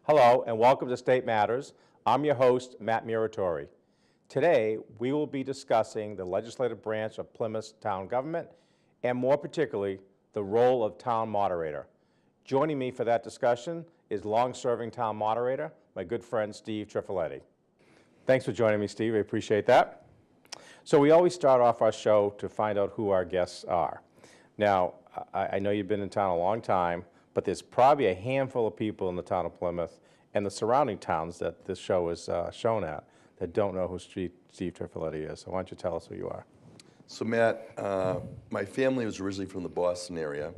Hello and welcome to State Matters. I'm your host, Matt Muratore. Today, we will be discussing the legislative branch of Plymouth's town government and more particularly, the role of town moderator. Joining me for that discussion is long-serving town moderator, my good friend, Steve Triffletti. Thanks for joining me, Steve. I appreciate that. So we always start off our show to find out who our guests are. Now, I know you've been in town a long time, but there's probably a handful of people in the town of Plymouth and the surrounding towns that this show is shown at that don't know who Steve Triffletti is. So why don't you tell us who you are? So Matt, my family was originally from the Boston area,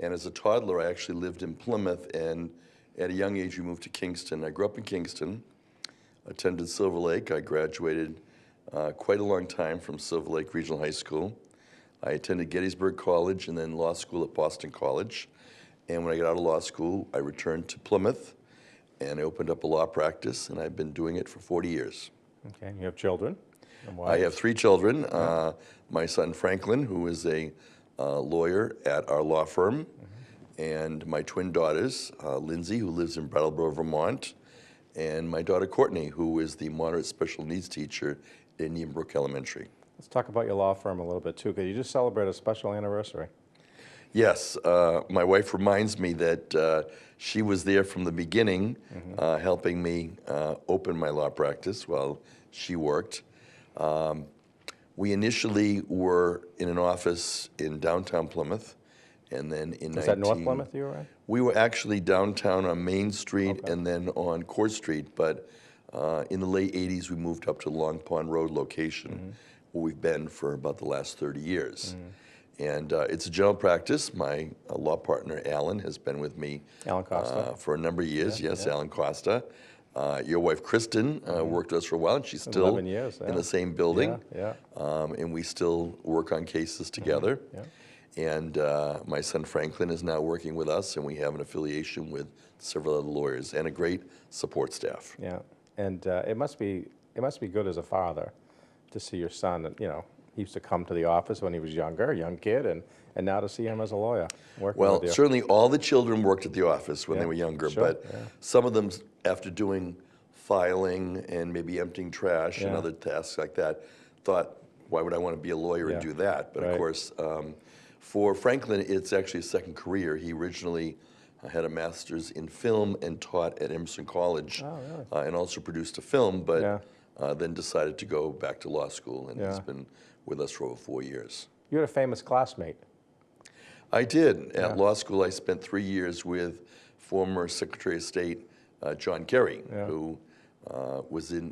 and as a toddler I actually lived in Plymouth, and at a young age we moved to Kingston. I grew up in Kingston, attended Silver Lake. I graduated quite a long time from Silver Lake Regional High School. I attended Gettysburg College and then law school at Boston College. And when I got out of law school, I returned to Plymouth and I opened up a law practice, and I've been doing it for 40 years. Okay, and you have children? I have 3 children. My son Franklin, who is a lawyer at our law firm, and my twin daughters, Lindsay, who lives in Brattleboro, Vermont, and my daughter Courtney, who is the moderate special needs teacher at Indian Brook Elementary. Let's talk about your law firm a little bit too, because you just celebrated a special anniversary. Yes, my wife reminds me that she was there from the beginning, helping me open my law practice while she worked. We initially were in an office in downtown Plymouth, and then in Is that North Plymouth you were at? We were actually downtown on Main Street and then on Court Street, but in the late 80s we moved up to Long Pond Road location, where we've been for about the last 30 years. And it's a general practice. My law partner, Alan, has been with me Alan Costa. for a number of years. Yes, Alan Costa. Your wife, Kristen, worked with us for a while, and she's still 11 years, in the same building. Yeah. And we still work on cases together. And my son, Franklin, is now working with us, and we have an affiliation with several other lawyers and a great support staff. Yeah, and it must be good as a father to see your son, he used to come to the office when he was younger, a young kid, and now to see him as a lawyer working with you. Well, certainly all the children worked at the office when they were younger, but some of them, after doing filing and maybe emptying trash and other tasks like that, thought, why would I want to be a lawyer and do that? But of course, for Franklin, it's actually a second career. He originally had a master's in film and taught at Emerson College, and also produced a film, but then decided to go back to law school, and he's been with us for over 4 years. You had a famous classmate. I did. At law school, I spent 3 years with former Secretary of State John Kerry, who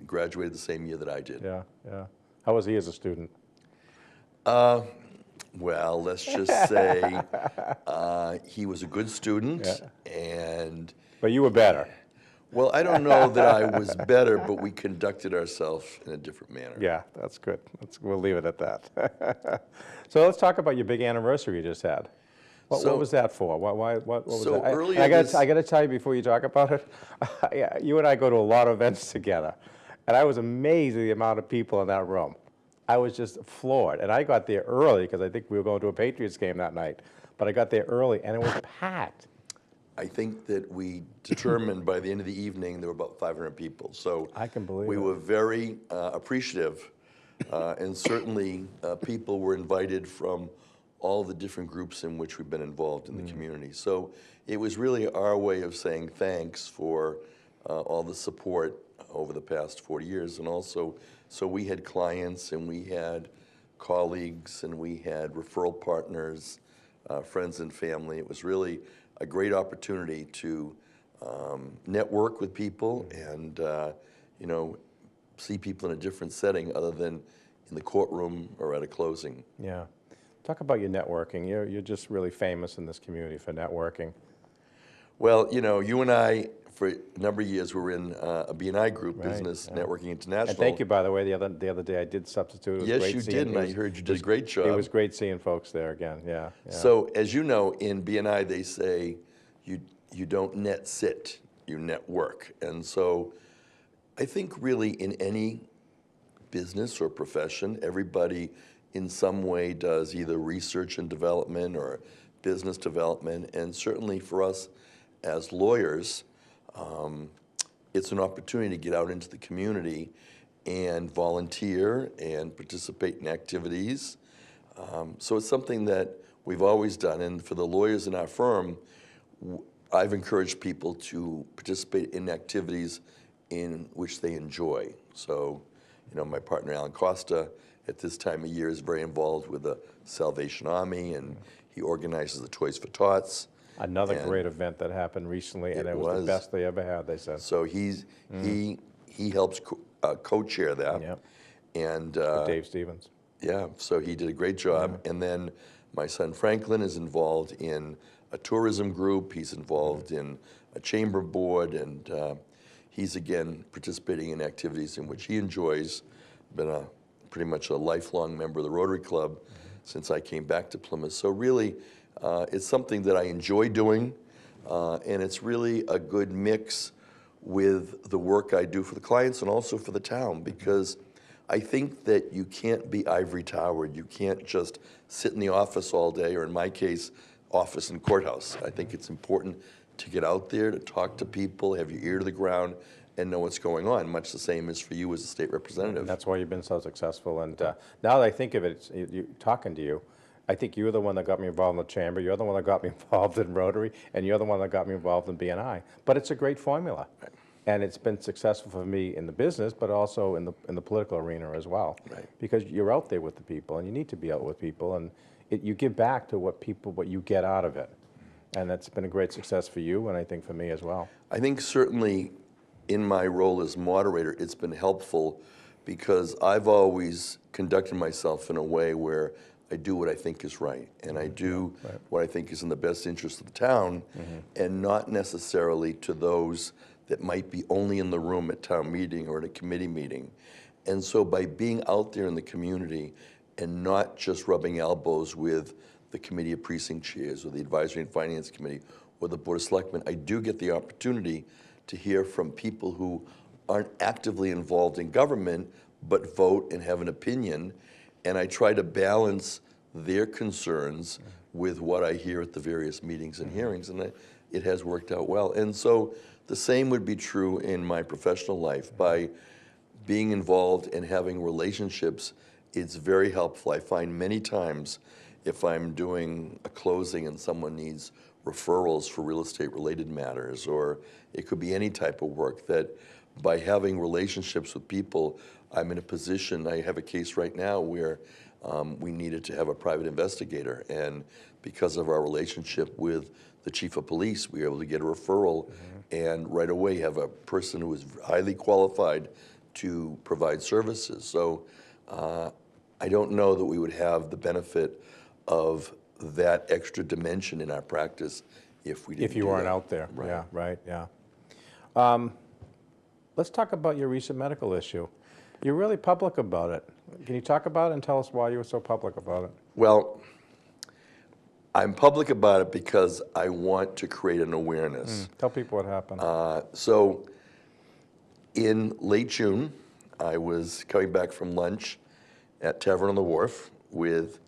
graduated the same year that I did. Yeah. How was he as a student? Well, let's just say he was a good student, But you were better. Well, I don't know that I was better, but we conducted ourselves in a different manner. Yeah, that's good. We'll leave it at that. So let's talk about your big anniversary you just had. What was that for? What was so that? Earlier I got to tell you before you talk about it, you and I go to a lot of events together, and I was amazed at the amount of people in that room. I was just floored, and I got there early because I think we were going to a Patriots game that night, but I got there early, and it was packed. I think that we determined by the end of the evening there were about 500 people. So I can believe we it. were very appreciative, and certainly people were invited from all the different groups in which we've been involved in the community. So it was really our way of saying thanks for all the support over the past 40 years, and also so we had clients and we had colleagues and we had referral partners, friends and family. It was really a great opportunity to network with people and see people in a different setting other than in the courtroom or at a closing. Yeah. Talk about your networking. You're just really famous in this community for networking. Well, you and I, for a number of years, were in a B&I group, Business Networking International. And thank you, by the way, the other day I did substitute. It was yes, great you did, and I heard you did a great job. It was great seeing folks there again, yeah. So, as you know, in B&I they say you don't net sit, you network. And so I think really in any business or profession, everybody in some way does either research and development or business development. And certainly for us as lawyers, It's an opportunity to get out into the community and volunteer and participate in activities. So it's something that we've always done. And for the lawyers in our firm, I've encouraged people to participate in activities in which they enjoy. So, my partner Alan Costa at this time of year is very involved with the Salvation Army, and he organizes the Toys for Tots. Another great event that happened recently, and it was the best they ever had, they said. So he helps co-chair that. Yep. And With Dave Stevens. yeah, so he did a great job. And then my son Franklin is involved in a tourism group. He's involved in a chamber board, and he's again participating in activities in which he enjoys. Been pretty much a lifelong member of the Rotary Club since I came back to Plymouth. So really, it's something that I enjoy doing, and it's really a good mix with the work I do for the clients and also for the town, because I think that you can't be ivory towered. You can't just sit in the office all day, or in my case, office and courthouse. I think it's important to get out there, to talk to people, have your ear to the ground, and know what's going on, much the same as for you as a state representative. That's why you've been so successful. And now that I think of it, talking to you, I think you're the one that got me involved in the chamber, you're the one that got me involved in Rotary, and you're the one that got me involved in BNI. But it's a great formula. Right. And it's been successful for me in the business, but also in the political arena as well. Right. Because you're out there with the people, and you need to be out with people, and you give back to what you get out of it. And that's been a great success for you, and I think for me as well. I think certainly in my role as moderator, it's been helpful because I've always conducted myself in a way where I do what I think is right, and I do what I think is in the best interest of the town, and not necessarily to those that might be only in the room at town meeting or at a committee meeting. And so by being out there in the community and not just rubbing elbows with the committee of precinct chairs or the advisory and finance committee or the board of selectmen, I do get the opportunity to hear from people who aren't actively involved in government but vote and have an opinion, and I try to balance their concerns with what I hear at the various meetings and hearings, and it has worked out well. And so the same would be true in my professional life. By being involved and having relationships, it's very helpful. I find many times if I'm doing a closing and someone needs referrals for real estate related matters, or it could be any type of work, that by having relationships with people, I'm in a position. I have a case right now where we needed to have a private investigator, and because of our relationship with the chief of police, we were able to get a referral and right away have a person who is highly qualified to provide services. So I don't know that we would have the benefit of that extra dimension in our practice if we didn't. If you weren't out there. Right. Yeah, right, yeah. Let's talk about your recent medical issue. You're really public about it. Can you talk about it and tell us why you were so public about it? Well, I'm public about it because I want to create an awareness. Tell people what happened. So in late June, I was coming back from lunch at Tavern on the Wharf with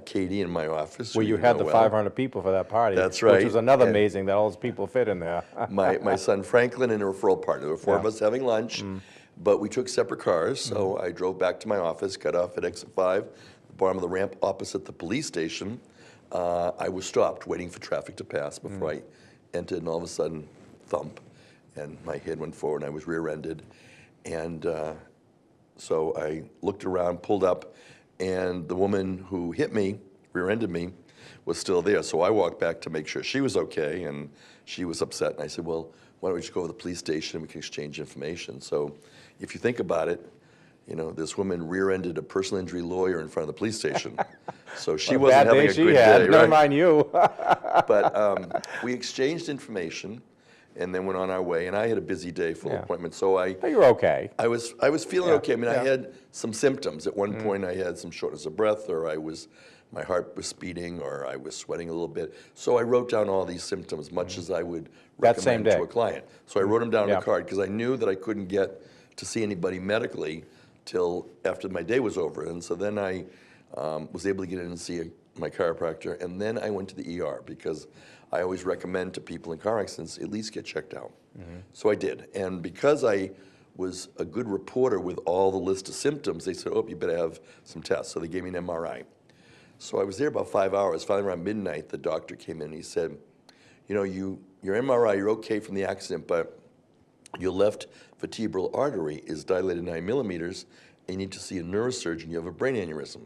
Katie in my office. Well, you had the 500 people for that party. That's right. Which was another amazing that all those people fit in there. my son Franklin and a referral partner. There were four of us having lunch, but we took separate cars. So I drove back to my office, got off at exit 5, the bottom of the ramp opposite the police station. I was stopped waiting for traffic to pass before I entered, and all of a sudden, thump, and my head went forward and I was rear-ended. And so I looked around, pulled up, and the woman who hit me, rear-ended me, was still there. So I walked back to make sure she was okay, and she was upset. And I said, well, why don't we just go to the police station and we can exchange information? So if you think about it, you know, this woman rear-ended a personal injury lawyer in front of the police station. So she wasn't having a good day. Never mind you. But we exchanged information and then went on our way. And I had a busy day full of appointments. So You were okay. I was feeling okay. I mean, I had some symptoms. At one point, I had some shortness of breath, or my heart was speeding, or I was sweating a little bit. So I wrote down all these symptoms, much as I would recommend to a client. So I wrote them down on a card because I knew that I couldn't get to see anybody medically till after my day was over. And so then I was able to get in and see my chiropractor, and then I went to the ER because I always recommend to people in car accidents, at least get checked out. So I did. And because I was a good reporter with all the list of symptoms, they said, oh, you better have some tests. So they gave me an MRI. So I was there about 5 hours. Finally, around midnight, the doctor came in and he said, you know, your MRI, you're okay from the accident, but your left vertebral artery is dilated 9 millimeters, and you need to see a neurosurgeon. You have a brain aneurysm.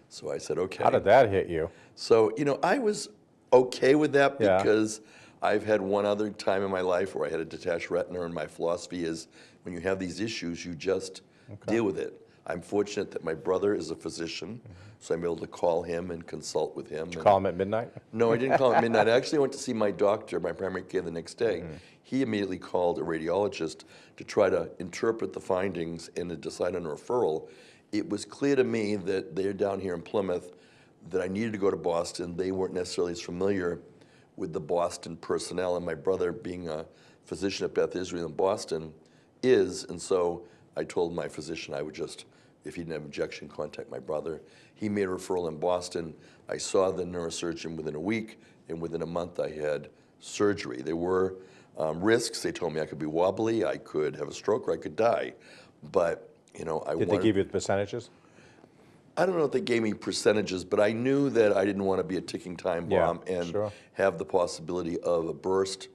So I said, okay. How did that hit you? So, you know, I was okay with that Yeah. because I've had one other time in my life where I had a detached retina, and my philosophy is when you have these issues, you just deal with it. I'm fortunate that my brother is a physician, so I'm able to call him and consult with him. Did you call him at midnight? No, I didn't call him at midnight. I actually went to see my doctor, my primary care, the next day. He immediately called a radiologist to try to interpret the findings and to decide on a referral. It was clear to me that they're down here in Plymouth, that I needed to go to Boston. They weren't necessarily as familiar with the Boston personnel, and my brother, being a physician at Beth Israel in Boston, is, and so I told my physician I would just, if he didn't have injection, contact my brother. He made a referral in Boston. I saw the neurosurgeon within a week, and within a month I had surgery. There were risks. They told me I could be wobbly, I could have a stroke, or I could die. But, you know, Did they give you the percentages? I don't know if they gave me percentages, but I knew that I didn't want to be a ticking time bomb and have the possibility of a burst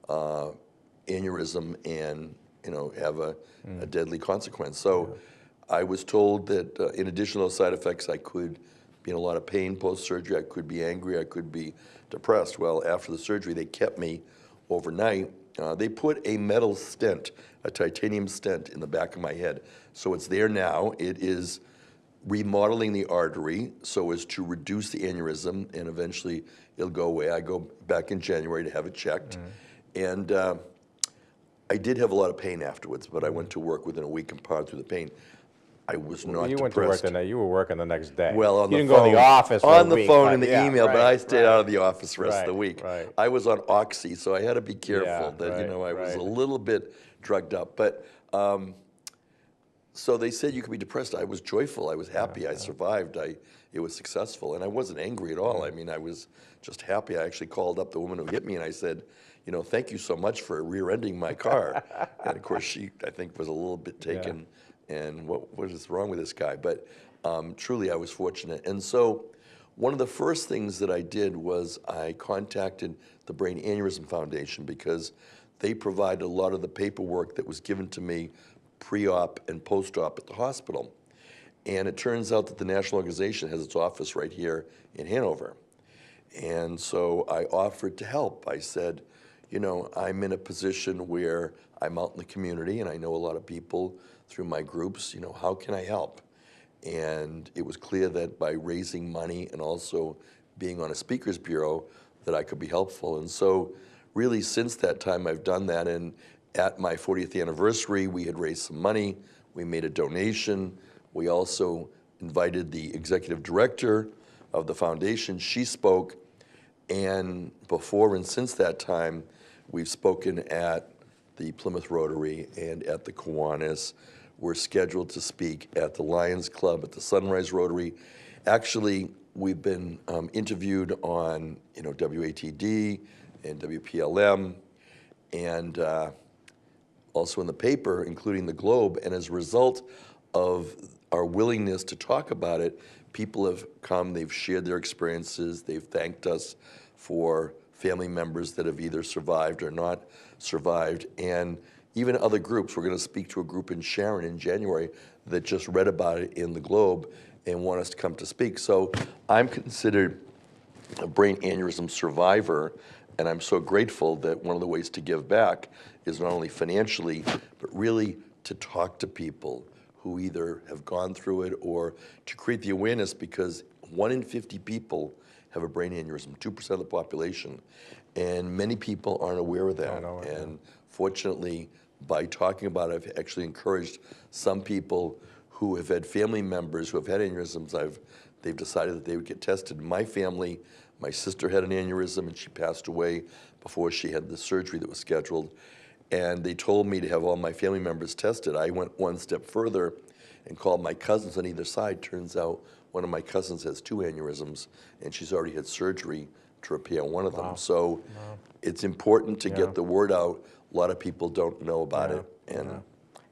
aneurysm and, you know, have a deadly consequence. So I was told that in addition to those side effects, I could be in a lot of pain post-surgery. I could be angry. I could be depressed. Well, after the surgery, they kept me overnight. They put a metal stent, a titanium stent, in the back of my head. So it's there now. It is remodeling the artery so as to reduce the aneurysm, and eventually it'll go away. I go back in January to have it checked. And I did have a lot of pain afterwards, but I went to work within a week and powered through the pain. I was not You depressed. went to work the night. You were working the next day. Well, on you the didn't phone, go to the office for on a the week, phone and the yeah, email, but I stayed out of the office the rest of the Right, week. right. I was on Oxy, so I had to be careful that, you right, know, I was right. a little bit drugged up. But so they said you could be depressed. I was joyful. I was happy. I survived. It was successful, and I wasn't angry at all. I mean, I was just happy. I actually called up the woman who hit me, and I said, you know, thank you so much for rear-ending my car. And of course, she, I think, was a little bit taken. And what is wrong with this guy? But truly, I was fortunate. And so one of the first things that I did was I contacted the Brain Aneurysm Foundation because they provided a lot of the paperwork that was given to me pre-op and post-op at the hospital. And it turns out that the national organization has its office right here in Hanover. And so I offered to help. I said, you know, I'm in a position where I'm out in the community and I know a lot of people through my groups, you know, how can I help? And it was clear that by raising money and also being on a speakers bureau that I could be helpful. And so really since that time I've done that, and at my 40th anniversary we had raised some money, we made a donation, we also invited the executive director of the foundation, she spoke, and before and since that time we've spoken at the Plymouth Rotary and at the Kiwanis. We're scheduled to speak at the Lions Club, at the Sunrise Rotary. Actually, we've been interviewed on, you know, WATD and WPLM, and also in the paper, including the Globe. And as a result of our willingness to talk about it, people have come, they've shared their experiences, they've thanked us for family members that have either survived or not survived. And even other groups, we're going to speak to a group in Sharon in January that just read about it in the Globe and want us to come to speak. So I'm considered a brain aneurysm survivor, and I'm so grateful that one of the ways to give back is not only financially, but really to talk to people who either have gone through it or to create the awareness, because 1 in 50 people have a brain aneurysm, 2% of the population, and many people aren't aware of that. And fortunately, by talking about it, I've actually encouraged some people who have had family members who have had aneurysms. They've decided that they would get tested. In my family, my sister had an aneurysm and she passed away before she had the surgery that was scheduled. And they told me to have all my family members tested. I went one step further and called my cousins on either side. Turns out one of my cousins has 2 aneurysms and she's already had surgery to repair one of them. So it's important to get the word out. A lot of people don't know about it.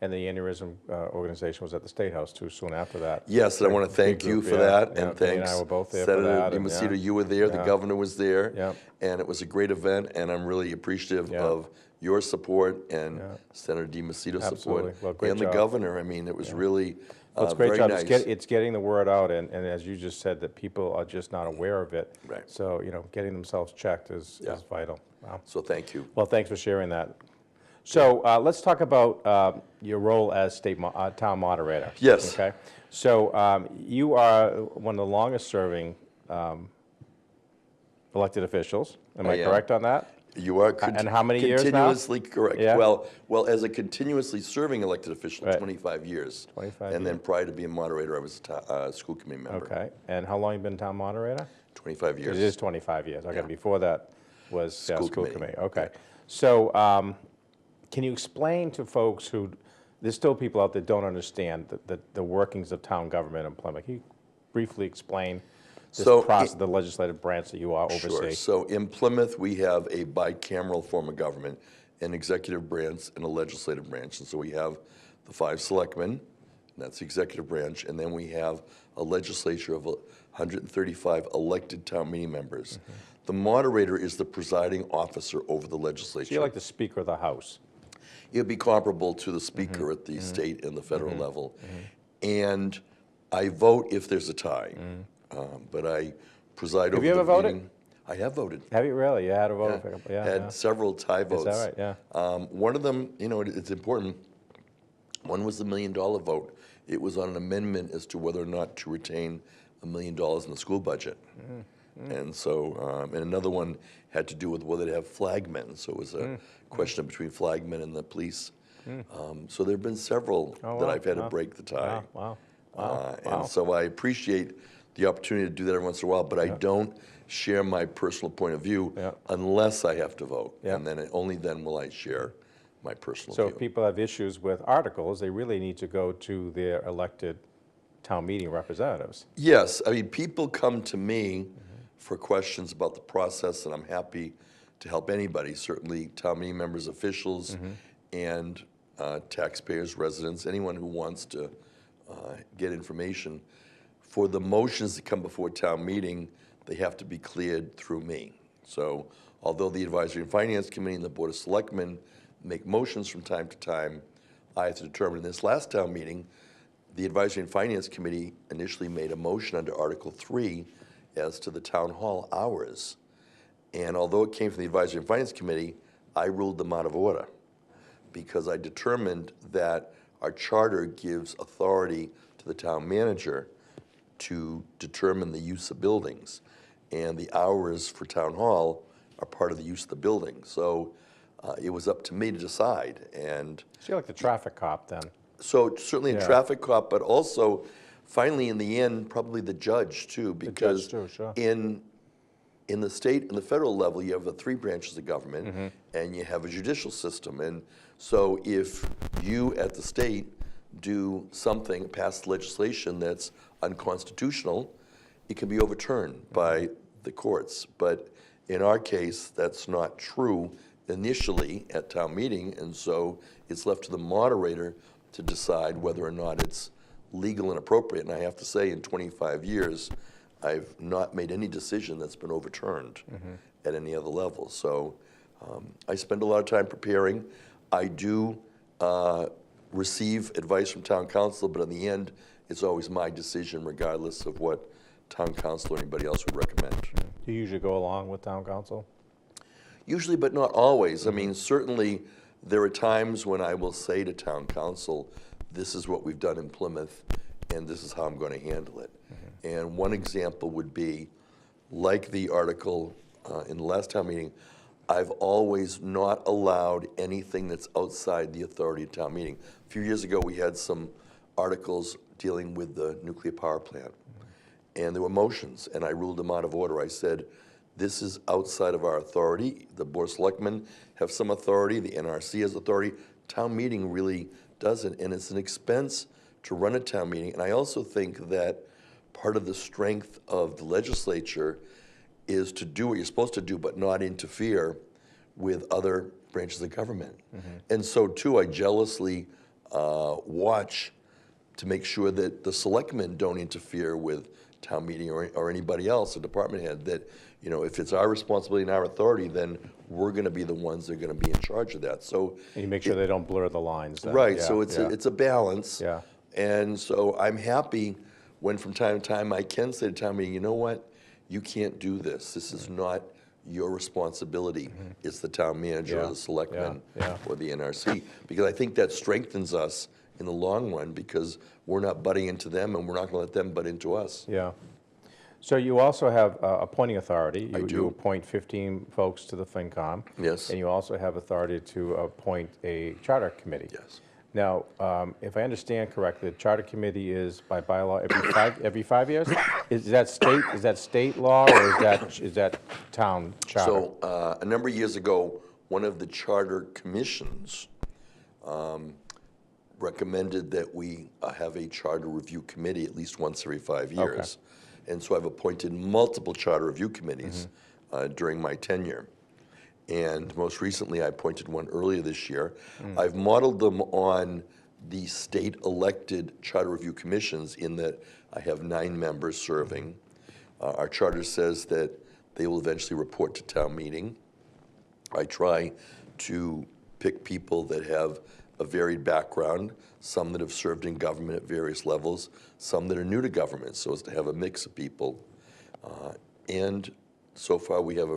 And the aneurysm organization was at the State House too soon after that. Yes, and I want to thank you for that, and Kenny and thanks. I were both there for that. Senator DiMacedo, you were there, the governor was there, Yeah. and it was a great event, and I'm really appreciative of your support and Senator DiMacedo's support, Well, great and the job. governor. I mean, it was really Well, it's a great very job. nice. It's getting the word out, and as you just said, that people are just not aware of it. Right. So, getting themselves checked is vital. Wow. So thank you. Well, thanks for sharing that. So let's talk about your role as town moderator. Yes. Okay. So you are one of the longest serving elected officials. Am I I am. correct on that? You are And how many years now? continuously correct. Yeah. Well, as a continuously serving elected official, Right. 25 years. 25 And then prior to being moderator, I was a school committee member. Okay. And how long you been town moderator? 25 years. It is 25 years. Okay. Before that was school committee. committee. Okay. So can you explain to folks who, there's still people out there that don't understand the workings of town government in Plymouth. Can you briefly explain this process, the legislative branch that you are oversee? Sure. So in Plymouth, we have a bicameral form of government, an executive branch and a legislative branch. And so we have the 5 selectmen, and that's the executive branch, and then we have a legislature of 135 elected town meeting members. The moderator is the presiding officer over the legislature. So you're like the Speaker of the House. It would be comparable to the speaker at the state and the federal level. And I vote if there's a tie, but I preside over you the ever voted? meeting. I have voted. Have you really? You had a vote? Had several tie votes. Is that right? Yeah. One of them, it's important. One was the $1 million vote. It was on an amendment as to whether or not to retain $1 million in the school budget. And so, and another one had to do with whether to have flagmen. So it was a question between flagmen and the police. So there have been several that I've had to break the tie. Wow. And so I appreciate the opportunity to do that every once in a while, but I don't share my personal point of view unless I have to vote. And then only then will I share my personal So view. if people have issues with articles, they really need to go to their elected town meeting representatives. Yes, I mean, people come to me for questions about the process, and I'm happy to help anybody, certainly town meeting members, officials, and taxpayers, residents, anyone who wants to get information. For the motions that come before town meeting, they have to be cleared through me. So although the Advisory and Finance Committee and the Board of Selectmen make motions from time to time, I have to determine. In this last town meeting, the Advisory and Finance Committee initially made a motion under Article 3 as to the town hall hours. And although it came from the Advisory and Finance Committee, I ruled them out of order because I determined that our charter gives authority to the town manager to determine the use of buildings. And the hours for town hall are part of the use of the building. So it was up to me to decide. And So you're like the traffic cop then. so certainly a traffic cop, but also finally in the end, probably the judge too, because too, sure. in the state and the federal level, you have the 3 branches of government and you have a judicial system. And so if you at the state do something, pass legislation that's unconstitutional, it can be overturned by the courts. But in our case, that's not true initially at town meeting, and so it's left to the moderator to decide whether or not it's legal and appropriate. And I have to say, in 25 years, I've not made any decision that's been overturned at any other level. So I spend a lot of time preparing. I do receive advice from town council, but in the end, it's always my decision regardless of what town council or anybody else would recommend. Do you usually go along with town council? Usually, but not always. I mean, certainly there are times when I will say to town council, this is what we've done in Plymouth, and this is how I'm going to handle it. And one example would be, like the article in the last town meeting, I've always not allowed anything that's outside the authority of town meeting. A few years ago, we had some articles dealing with the nuclear power plant. And there were motions, and I ruled them out of order. I said, this is outside of our authority. The Board of Selectmen have some authority. The NRC has authority. Town meeting really doesn't, and it's an expense to run a town meeting. And I also think that part of the strength of the legislature is to do what you're supposed to do, but not interfere with other branches of government. And so too, I jealously watch to make sure that the selectmen don't interfere with town meeting or anybody else, a department head, that, you know, if it's our responsibility and our authority, then we're gonna be the ones that are gonna be in charge of that. So, And you make sure they don't blur the lines then. right, Yeah, so it's a balance. Yeah. And so I'm happy when from time to time I can say to town meeting, you know what, you can't do this. This is not your responsibility. It's the town manager or Yeah, the selectman yeah. or the NRC. Because I think that strengthens us in the long run, because we're not butting into them and we're not gonna let them butt into us. Yeah. So you also have appointing authority. I You do. appoint 15 folks to the FinCom. Yes. And you also have authority to appoint a charter committee. Yes. Now, if I understand correctly, the charter committee is by bylaw every 5 years? Is that state law, or is that town charter? So a number of years ago, one of the charter commissions recommended that we have a charter review committee at least once every 5 years. And so I've appointed multiple charter review committees during my tenure. And most recently, I appointed one earlier this year. I've modeled them on the state elected charter review commissions in that I have 9 members serving. Our charter says that they will eventually report to town meeting. I try to pick people that have a varied background, some that have served in government at various levels, some that are new to government, so as to have a mix of people. And so far, we have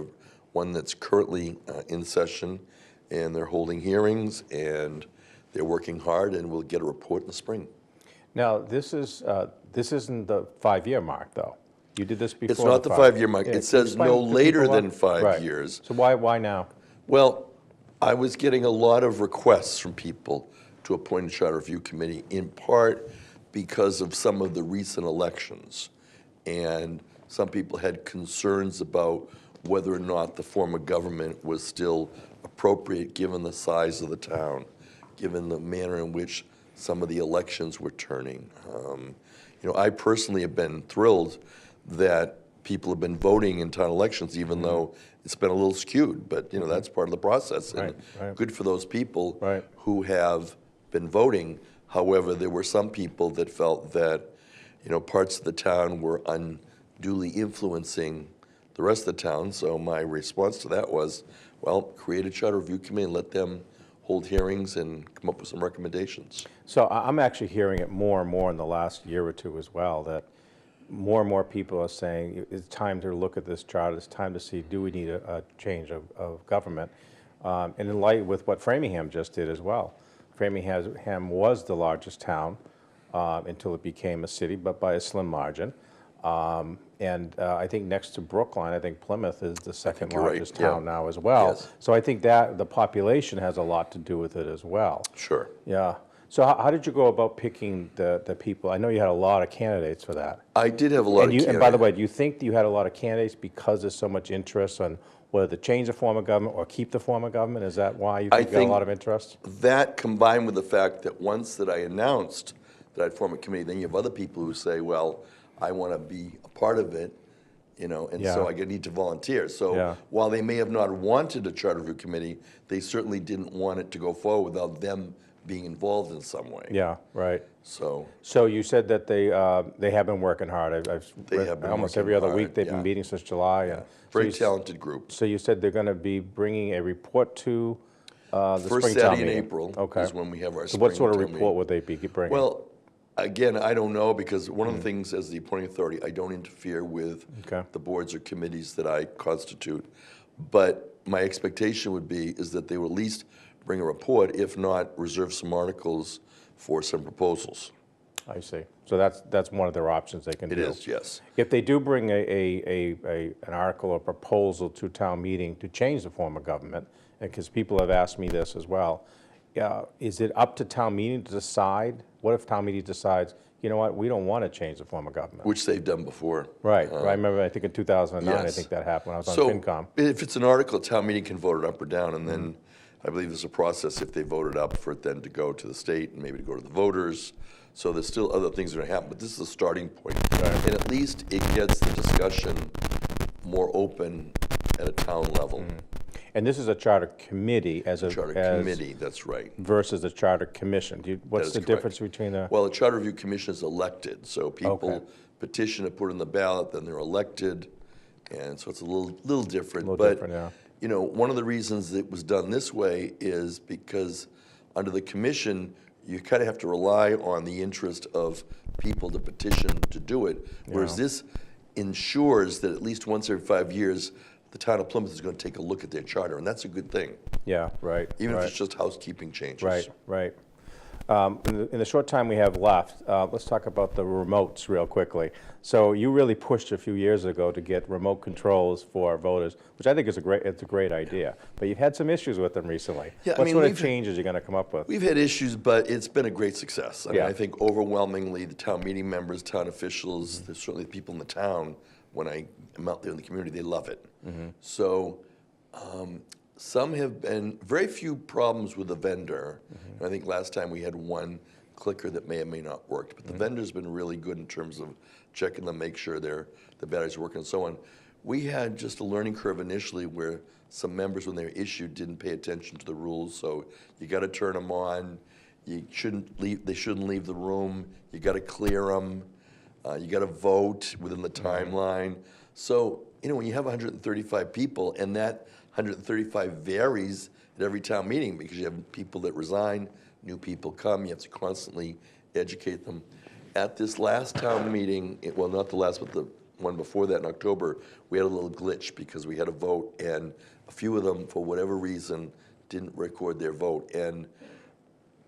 one that's currently in session, and they're holding hearings, and they're working hard, and we'll get a report in the spring. Now, this isn't the 5-year mark, though. You did this before. It's not the 5-year mark. Yeah, It says explain no to people later why. than 5 Right. years. So why now? Well, I was getting a lot of requests from people to appoint a charter review committee, in part because of some of the recent elections. And some people had concerns about whether or not the form of government was still appropriate given the size of the town, given the manner in which some of the elections were turning. You know, I personally have been thrilled that people have been voting in town elections, even though it's been a little skewed, but you know, that's part of the process. And Right. good for those people Right. who have been voting. However, there were some people that felt that, you know, parts of the town were unduly influencing the rest of the town. So my response to that was, well, create a charter review committee and let them hold hearings and come up with some recommendations. So I'm actually hearing it more and more in the last year or two as well, that more and more people are saying it's time to look at this charter. It's time to see, do we need a change of government? And in light with what Framingham just did as well. Framingham was the largest town until it became a city, but by a slim margin. And I think next to Brookline, I think Plymouth is the second you're right, largest yeah. town now as well. Yes. So I think that the population has a lot to do with it as well. Sure. Yeah. So how did you go about picking the people? I know you had a lot of candidates for that. I did have a lot of And by the candidates. way, do you think that you had a lot of candidates because there's so much interest on whether to change the form of government or keep the form of government? Is that why you think you got a lot of interest? That combined with the fact that once that I announced that I'd form a committee, then you have other people who say, well, I want to be a part of it, you know, and so Yeah. I need to volunteer. So Yeah. while they may have not wanted a charter review committee, they certainly didn't want it to go forward without them being involved in some way. Yeah, right. So So you said that they have been working hard. I've They read have been almost working every other hard, week they've yeah. been meeting since July. And very so talented group. So you said they're going to be bringing a report to the First spring town Saturday in meeting. April Okay. is when we have our So what sort of spring town report meeting. would they be bringing? Well, again, I don't know, because one of the things as the appointing authority, I don't interfere with Okay. the boards or committees that I constitute. But my expectation would be is that they will at least bring a report, if not reserve some articles for some proposals. I see. So that's one of their options they can It do. is, yes. If they do bring an article or proposal to town meeting to change the form of government, because people have asked me this as well, is it up to town meeting to decide? What if town meeting decides, you know what, we don't want to change the form of government? Which they've done before. Right. I remember, I think in 2009, I yes. think that happened when I was on So FinCom. if it's an article, town meeting can vote it up or down, and then I believe there's a process if they vote it up for it then to go to the state and maybe to go to the voters. So there's still other things that are happening, but this is a starting point. And at least it gets the discussion more open at a town level. And this is a charter committee Charter committee, that's right. versus a charter commission. What's is the correct. difference between the? Well, the Charter Review Commission is elected, so people Okay. petition to put in the ballot, then they're elected, and so it's a little different. Little but, different, yeah. you know, one of the reasons it was done this way is because under the commission, you kind of have to rely on the interest of people to petition to do it, whereas this ensures that at least once every 5 years, the town of Plymouth is going to take a look at their charter, and that's a good thing, Yeah, right. even right. if it's just housekeeping changes. Right, right. In the short time we have left, let's talk about the remotes real quickly. So you really pushed a few years ago to get remote controls for voters, which I think is it's a great idea. But you've had some issues with them recently. Yeah, I what mean, sort of changes are you going to come up with? We've had issues, but it's been a great success. I mean, Yeah. I think overwhelmingly the town meeting members, town officials, there's certainly the people in the town, when I am out there in the community, they love it. So some have been, very few problems with the vendor. And I think last time we had one clicker that may or may not work, but the vendor's been really good in terms of checking them, make sure the batteries are working and so on. We had just a learning curve initially where some members, when they were issued, didn't pay attention to the rules. So you got to turn them on. They shouldn't leave the room. You got to clear them. You got to vote within the timeline. So, you know, when you have 135 people, and that 135 varies at every town meeting because you have people that resign, new people come, you have to constantly educate them. At this last town meeting, well, not the last, but the one before that in October, we had a little glitch because we had a vote, and a few of them, for whatever reason, didn't record their vote. And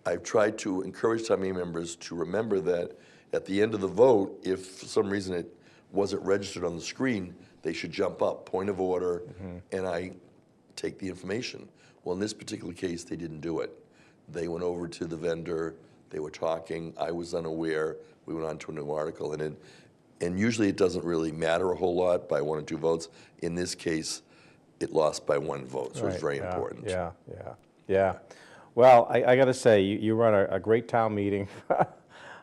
I've tried to encourage town meeting members to remember that at the end of the vote, if for some reason it wasn't registered on the screen, they should jump up, point of order, and I take the information. Well, in this particular case, they didn't do it. They went over to the vendor, they were talking, I was unaware, we went on to a new article, and usually it doesn't really matter a whole lot by 1 or 2 votes. In this case, it lost by 1 vote, so it's very important. Yeah. Well, I got to say, you run a great town meeting.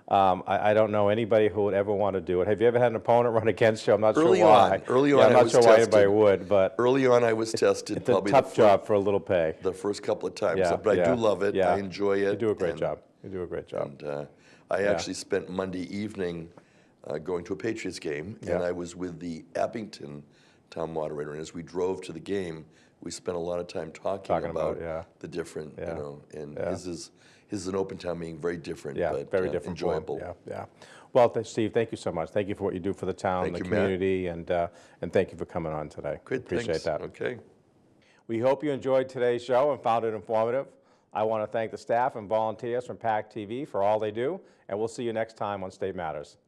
I don't know anybody who would ever want to do it. Have you ever had an opponent run against you? I'm not sure why. Early on, I'm I not was sure why tested. anybody would, but Early on, I was tested. it's a probably tough job for a little pay. the first couple of times, Yeah, but I yeah, do love it. yeah. I enjoy it. You do a great and- job. You do a great job. And I actually spent Monday evening going to a Patriots game, and Yeah. I was with the Abington town moderator. And as we drove to the game, we spent a lot of time talking about the different, you know, and his is an open town meeting, very different, but very different form. enjoyable. Yeah. Well, Steve, thank you so much. Thank you for what you do for the town, Thank the you, Matt. community, and thank you for coming on today. Great, Appreciate thanks. that. Okay. We hope you enjoyed today's show and found it informative. I want to thank the staff and volunteers from PAC TV for all they do, and we'll see you next time on State Matters.